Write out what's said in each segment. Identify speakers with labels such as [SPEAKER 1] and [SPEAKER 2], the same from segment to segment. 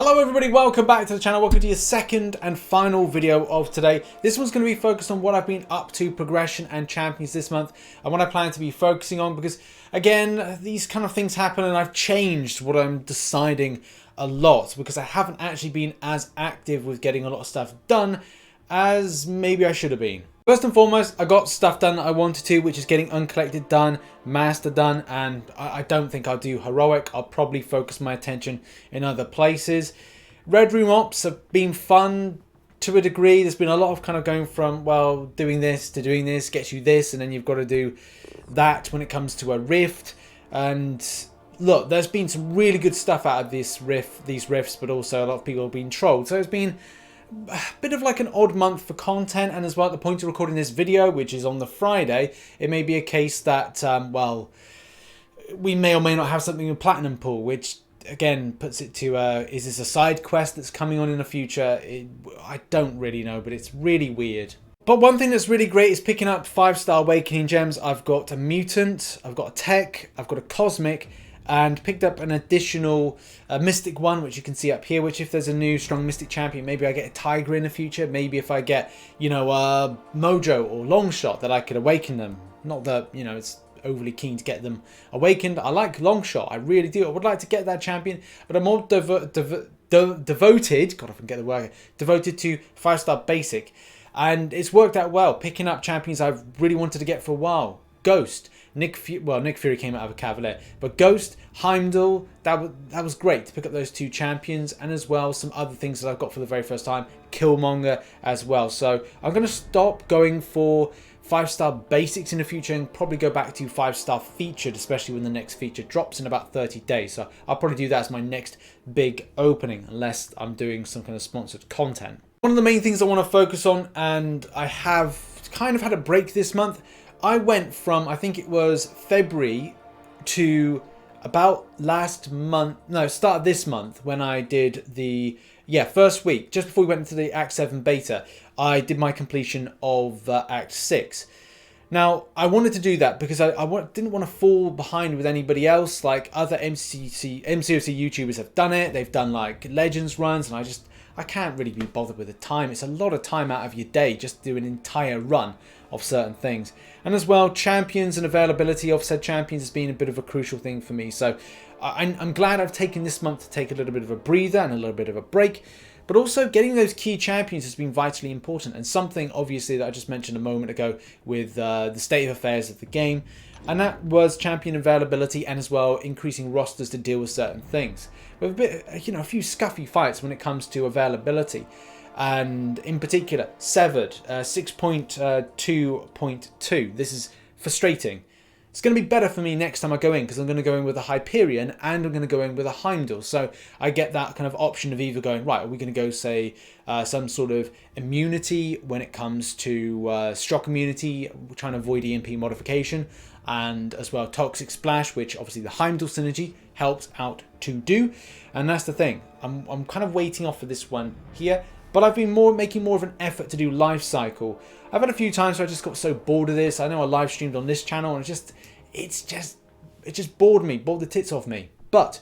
[SPEAKER 1] Hello everybody, welcome back to the channel. Welcome to your second and final video of today. This one's going to be focused on what I've been up to, progression and champions this month, and what I plan to be focusing on, because again, these kind of things happen and I've changed what I'm deciding a lot because I haven't actually been as active with getting a lot of stuff done as maybe I should have been. First and foremost, I got stuff done that I wanted to, which is getting uncollected done, master done, and I don't think I'll do heroic. I'll probably focus my attention in other places. Red Room Ops have been fun to a degree. There's been a lot of kind of going from, well, doing this to doing this gets you this, and then you've got to do that when it comes to a rift. And look, there's been some really good stuff out of these rifts, but also a lot of people have been trolled. So it's been a bit of like an odd month for content, and as well at the point of recording this video, which is on the Friday, it may be a case that well, we may or may not have something in Platinum Pool, which again puts it to is this a side quest that's coming on in the future? I don't really know, but it's really weird. But one thing that's really great is picking up 5-star Awakening gems. I've got a Mutant, I've got a Tech, I've got a Cosmic, and picked up an additional Mystic one, which you can see up here, which if there's a new strong Mystic champion, maybe I get a Tiger in the future. Maybe if I get, you know, Mojo or Longshot, that I could awaken them. Not that, you know, it's overly keen to get them awakened. I like Longshot, I really do. I would like to get that champion, but I'm more devoted, God, I can get the word, devoted to 5-star basic. And it's worked out well, picking up champions I've really wanted to get for a while. Ghost, Nick Fury came out of a Cavalier, but Ghost, Heimdall, that was great to pick up those two champions, and as well some other things that I've got for the very first time, Killmonger as well. So I'm going to stop going for 5-star basics in the future and probably go back to 5-star featured, especially when the next feature drops in about 30 days. So I'll probably do that as my next big opening, unless I'm doing some kind of sponsored content. One of the main things I want to focus on, and I have kind of had a break this month, I went from, I think it was February to about last month, no, start of this month, when I did the, first week, just before we went into the Act 7 beta, I did my completion of Act 6. Now, I wanted to do that because I didn't want to fall behind with anybody else. Like other MCOC YouTubers have done it, they've done like Legends runs, and I can't really be bothered with the time. It's a lot of time out of your day just to do an entire run of certain things. And as well, champions and availability of said champions has been a bit of a crucial thing for me. So I'm glad I've taken this month to take a little bit of a breather and a little bit of a break. But also getting those key champions has been vitally important, and something obviously that I just mentioned a moment ago with the state of affairs of the game. And that was champion availability, and as well increasing rosters to deal with certain things. With a bit, you know, a few scuffy fights when it comes to availability, and in particular Severed 6.2.2. This is frustrating. It's going to be better for me next time I go in, because I'm going to go in with a Hyperion and I'm going to go in with a Heimdall. So I get that kind of option of either going, right, are we going to go, say, some sort of immunity when it comes to shock immunity, trying to avoid EMP modification, and as well Toxic Splash, which obviously the Heimdall synergy helps out to do. And that's the thing. I'm kind of waiting off for this one here. But I've been making more of an effort to do life cycle. I've had a few times where I just got so bored of this. I know I live streamed on this channel, and it just bored the tits off me. But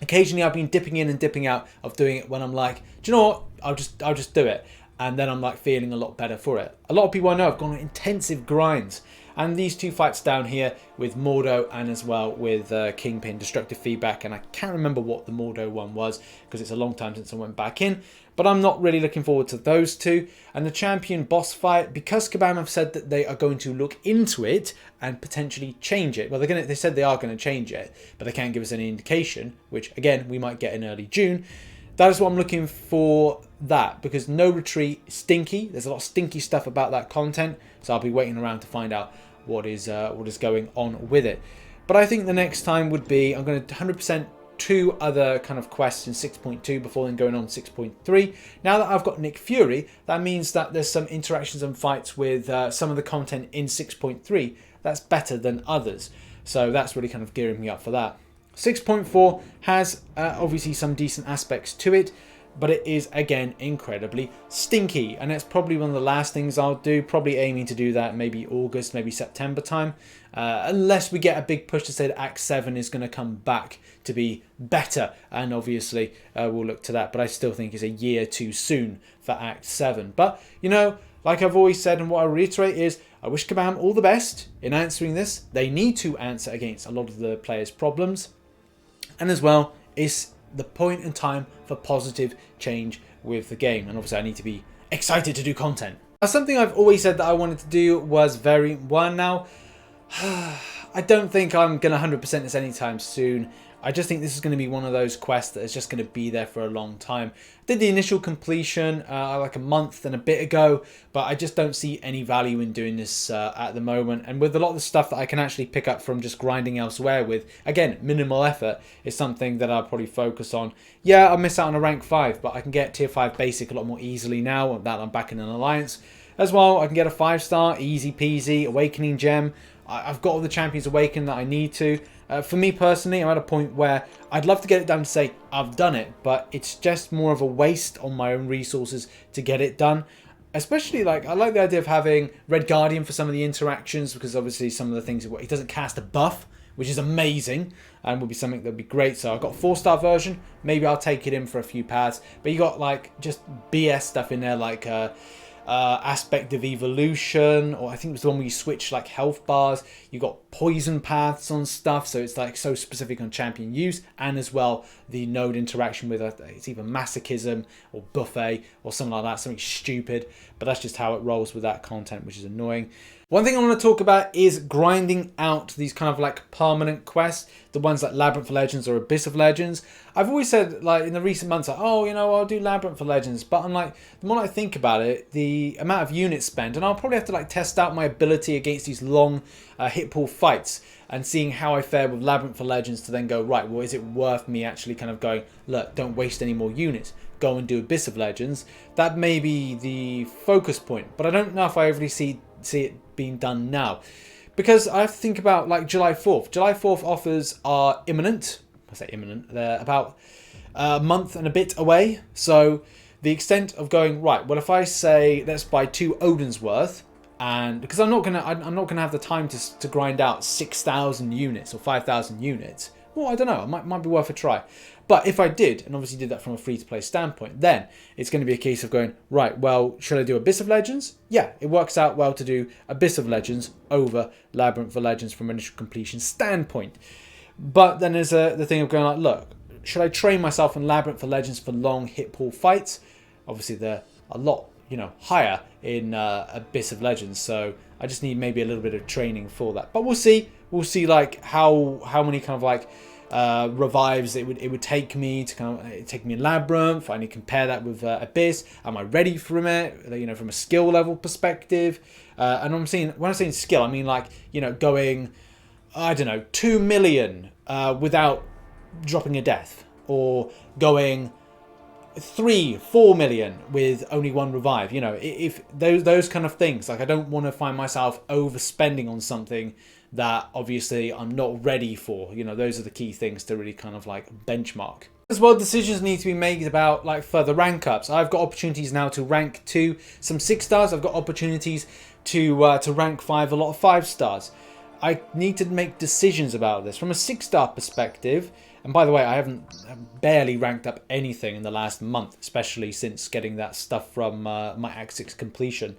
[SPEAKER 1] occasionally I've been dipping in and dipping out of doing it when I'm like, do you know what? I'll just do it, and then I'm like feeling a lot better for it. A lot of people I know have gone on intensive grinds. And these two fights down here with Mordo and as well with Kingpin, Destructive Feedback, and I can't remember what the Mordo one was because it's a long time since I went back in, but I'm not really looking forward to those two. And the champion boss fight, because Kabam have said that they are going to look into it and potentially change it. Well, they said they are going to change it, but they can't give us any indication, which again we might get in early June. That is what I'm looking for, that, because No Retreat, stinky. There's a lot of stinky stuff about that content, so I'll be waiting around to find out what is going on with it. But I think the next time would be, I'm going to 100% two other kind of quests in 6.2 before then going on 6.3. Now that I've got Nick Fury, that means that there's some interactions and fights with some of the content in 6.3 that's better than others. So that's really kind of gearing me up for that. 6.4 has obviously some decent aspects to it, but it is, again, incredibly stinky. And it's probably one of the last things I'll do, probably aiming to do that maybe August, maybe September time, unless we get a big push to say that Act 7 is going to come back to be better. And obviously, we'll look to that. But I still think it's a year too soon for Act 7. But, you know, like I've always said, and what I reiterate is, I wish Kabam all the best in answering this. They need to answer against a lot of the players' problems. And as well, it's the point in time for positive change with the game. And obviously, I need to be excited to do content. Now, something I've always said that I wanted to do was Variant 1. Now, I don't think I'm going to 100% this anytime soon. I just think this is going to be one of those quests that is just going to be there for a long time. I did the initial completion like a month and a bit ago, but I just don't see any value in doing this at the moment. And with a lot of the stuff that I can actually pick up from just grinding elsewhere with, again, minimal effort, is something that I'll probably focus on. Yeah, I'll miss out on a rank 5, but I can get tier 5 basic a lot more easily now that I'm back in an alliance. As well, I can get a 5-star, easy peasy, awakening gem. I've got all the champions awakened that I need to. For me personally, I'm at a point where I'd love to get it done to say I've done it, but it's just more of a waste on my own resources to get it done. Especially, like, I like the idea of having Red Guardian for some of the interactions, because obviously some of the things, he doesn't cast a buff, which is amazing, and would be something that would be great. So I've got a 4-star version. Maybe I'll take it in for a few paths. But you got, like, just BS stuff in there, like aspect of evolution, or I think it was the one where you switch like health bars. You got poison paths on stuff, so it's like so specific on champion use, and as well the node interaction with it's either masochism or buffet or something like that, something stupid, but that's just how it rolls with that content, which is annoying. One thing I want to talk about is grinding out these kind of like permanent quests, the ones like Labyrinth of Legends or Abyss of Legends. I've always said, like, in the recent months, like, oh, you know, I'll do Labyrinth of Legends, but I'm like, the more I think about it, the amount of units spent, and I'll probably have to like test out my ability against these long hit pool fights and seeing how I fare with Labyrinth of Legends to then go, right, well, is it worth me actually kind of going, look, don't waste any more units, go and do Abyss of Legends. That may be the focus point, but I don't know if I really see it being done now, because I have to think about like July 4th. July 4th offers are imminent. I say imminent, they're about a month and a bit away. So the extent of going, right, well, if I say let's buy 2 Odin's worth, and because I'm not gonna have the time to grind out 6,000 units or 5,000 units. Well, I don't know, it might be worth a try. But if I did, and obviously did that from a free-to-play standpoint, then it's going to be a case of going, right, well, should I do Abyss of Legends? Yeah, it works out well to do Abyss of Legends over Labyrinth of Legends from an initial completion standpoint. But then there's the thing of going like, look, should I train myself in Labyrinth of Legends for long hit pool fights? Obviously, they're a lot, you know, higher in Abyss of Legends, so I just need maybe a little bit of training for that. But we'll see. We'll see like how many kind of like revives it would take me to kind of take me in Labyrinth. I need to compare that with Abyss. Am I ready for it? You know, from a skill level perspective. And when I'm saying skill, I mean like, you know, going, I don't know, 2 million without dropping a death, or going 3-4 million with only 1 revive. You know, if those kind of things, like I don't want to find myself overspending on something that obviously I'm not ready for. You know, those are the key things to really kind of like benchmark. As well, decisions need to be made about like further rank ups. I've got opportunities now to rank 2, some 6 stars. I've got opportunities to rank 5, a lot of 5 stars. I need to make decisions about this from a 6-star perspective. And by the way, I've barely ranked up anything in the last month, especially since getting that stuff from my Act 6 completion.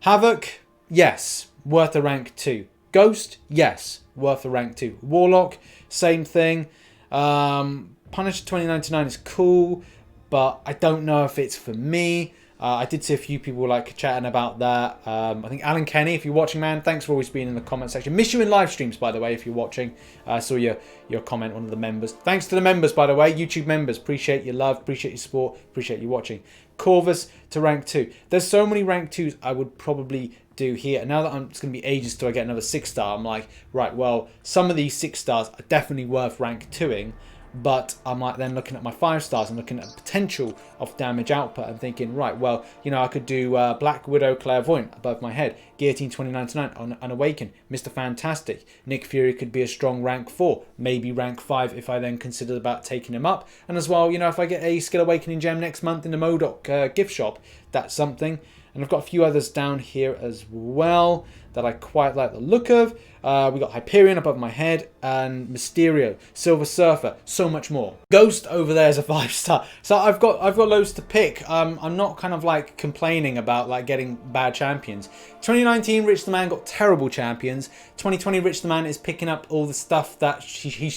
[SPEAKER 1] Havoc, yes, worth a rank 2. Ghost, yes, worth a rank 2. Warlock, same thing. Punisher 2099 is cool, but I don't know if it's for me. I did see a few people like chatting about that. I think Alan Kenny, if you're watching, man, thanks for always being in the comment section. Miss you in live streams, by the way, if you're watching. I saw your comment, one of the members. Thanks to the members, by the way, YouTube members. Appreciate your love, appreciate your support, appreciate you watching. Corvus to rank 2. There's so many rank 2s I would probably do here. And now that it's going to be ages till I get another 6-star, I'm like, right, well, some of these 6 stars are definitely worth rank 2ing. but I'm like then looking at my 5 stars and looking at the potential of damage output and thinking, right, well, you know, I could do Black Widow Clairvoyant above my head, Guillotine 2099 on Unawaken, Mr. Fantastic, Nick Fury could be a strong rank 4, maybe rank 5 if I then consider about taking him up. And as well, you know, if I get a Skill Awakening gem next month in the MODOK gift shop, that's something. And I've got a few others down here as well that I quite like the look of. We got Hyperion above my head and Mysterio, Silver Surfer, so much more. Ghost over there is a 5 star. So I've got loads to pick. I'm not kind of like complaining about like getting bad champions. 2019 RichTheMan got terrible champions. 2020 RichTheMan is picking up all the stuff that he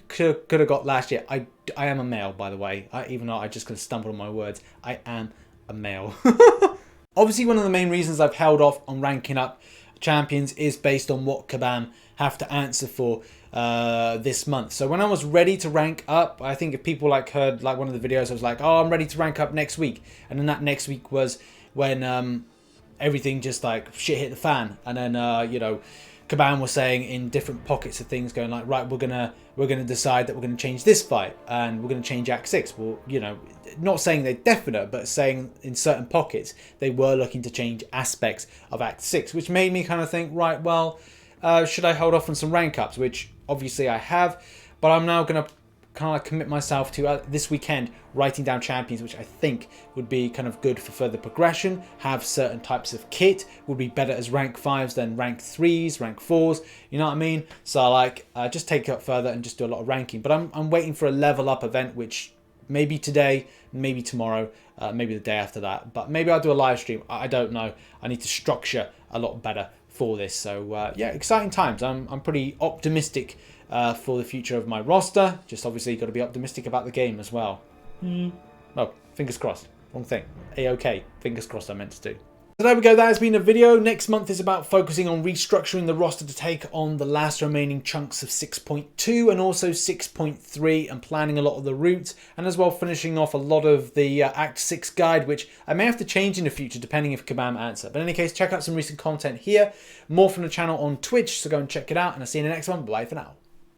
[SPEAKER 1] could have got last year. I am a male, by the way. Even though I just could stumble on my words, I am a male. Obviously, one of the main reasons I've held off on ranking up champions is based on what Kabam have to answer for this month. So when I was ready to rank up, I think if people like heard like one of the videos, I was like, oh, I'm ready to rank up next week. And then that next week was when everything just like shit hit the fan. And then, you know, Kabam was saying in different pockets of things, going like, right, we're gonna decide that we're gonna change this fight and we're gonna change Act 6. Well, you know, not saying they're definite, but saying in certain pockets they were looking to change aspects of Act 6, which made me kind of think, right, well, should I hold off on some rank ups? Which obviously I have, but I'm now gonna kind of commit myself to this weekend writing down champions, which I think would be kind of good for further progression. Have certain types of kit would be better as rank 5s than rank 3s, rank 4s, you know what I mean? So like just take it up further and just do a lot of ranking. But I'm waiting for a level up event, which maybe today, maybe tomorrow, maybe the day after that, but maybe I'll do a live stream. I don't know. I need to structure a lot better for this. So yeah, exciting times. I'm pretty optimistic for the future of my roster. Just obviously got to be optimistic about the game as well. Oh, fingers crossed. Wrong thing. A-OK. Fingers crossed I meant to do. So there we go, that has been a video. Next month is about focusing on restructuring the roster to take on the last remaining chunks of 6.2 and also 6.3 and planning a lot of the routes, and as well finishing off a lot of the Act 6 guide, which I may have to change in the future depending if Kabam answer. But in any case, check out some recent content here. More from the channel on Twitch, so go and check it out, and I'll see you in the next one. Bye for now.